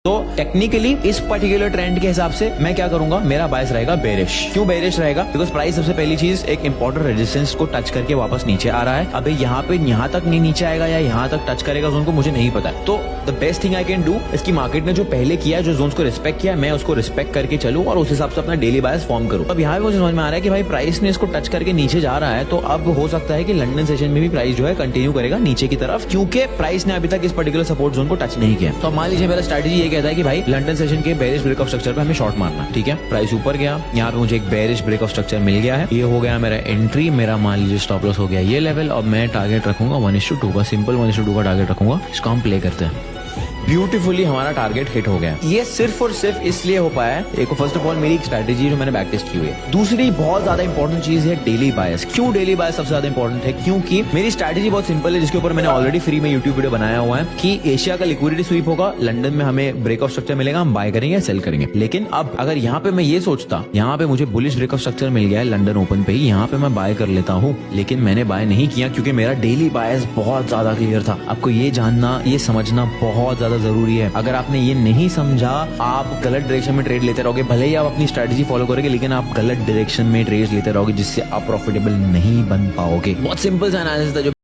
तो टेक्निकली इस particular trend के हिसाब से मैं क्या करूंगा, मेरा बायस रहेगा बेरिश। क्यों बेरिश रहेगा? बिकॉज प्राइस सबसे पहली चीज एक इंपॉर्टेंट रेजिस्टेंस को टच करके वापस नीचे आ रहा है। अबे यहाँ पे यहाँ तक नहीं नीचे आएगा या यहाँ तक टच करेगा जोन को, मुझे नहीं पता है। तो the best thing I can do, इसकी मार्केट ने जो पहले किया, जो जोन्स को रिस्पेक्ट किया, मैं उसको रिस्पेक्ट करके चलूं और उस हिसाब से अपना डेली बायस फॉर्म करूं। अब यहाँ पे मुझे समझ में आ रहा है कि भाई प्राइस ने इसको टच करके नीचे जा रहा है, तो अब हो सकता है कि लंदन सेशन में भी प्राइस जो है कंटिन्यू करेगा नीचे की तरफ, क्योंकि प्राइस ने अभी तक इस पर्टिकुलर सपोर्ट जोन को टच नहीं किया। तो मान लीजिए मेरा स्ट्रेटजी ये कहता है कि भाई लंदन सेशन के बेरिश ब्रेक ऑफ स्ट्रक्चर पे हमें शॉर्ट मारना, ठीक है। प्राइस ऊपर गया, यहाँ पे मुझे एक बेरिश ब्रेक ऑफ स्ट्रक्चर मिल गया है, ये हो गया मेरा एंट्री, मेरा मान लीजिए स्टॉप लॉस हो गया ये लेवल। और मैं टारगेट रखूंगा 1:2 का, सिंपल 1:2 का टारगेट रखूंगा। इसको हम प्ले करते हैं। ब्यूटीफुली हमारा टारगेट हिट हो गया। ये सिर्फ और सिर्फ इसलिए हो पाया है, एक फर्स्ट ऑफ ऑल मेरी एक स्ट्रैटेजी जो मैंने बैक टेस्ट की हुई है। दूसरी बहुत ज्यादा इंपॉर्टेंट चीज है डेली बायस। क्यों डेली बायस सबसे ज्यादा इंपॉर्टेंट है? क्योंकि मेरी स्ट्रैटेजी बहुत सिंपल है, जिसके ऊपर मैंने ऑलरेडी फ्री में यूट्यूब वीडियो बनाया हुआ है कि एशिया का लिक्विडिटी स्वीप होगा, लंदन में हमें ब्रेक ऑफ स्ट्रक्चर मिलेगा, हम बाय करेंगे, सेल करेंगे। लेकिन अब अगर यहाँ पे मैं ये सोचता, यहाँ पे मुझे बुलिश ब्रेक ऑफ स्ट्रक्चर मिल गया है लंदन ओपन पे ही, यहाँ पे मैं बाय कर लेता हूँ, लेकिन मैंने बाय नहीं किया क्योंकि मेरा डेली बायस बहुत ज्यादा क्लियर था। आपको ये जानना, ये समझना बहुत ज्यादा जरूरी है। अगर आपने ये नहीं समझा, आप गलत डायरेक्शन में ट्रेड लेते रहोगे। भले ही आप अपनी स्ट्रेटजी फॉलो करोगे, लेकिन आप गलत डायरेक्शन में ट्रेड लेते रहोगे, जिससे आप प्रॉफिटेबल नहीं बन पाओगे। बहुत सिंपल सा एनालिसिस था जो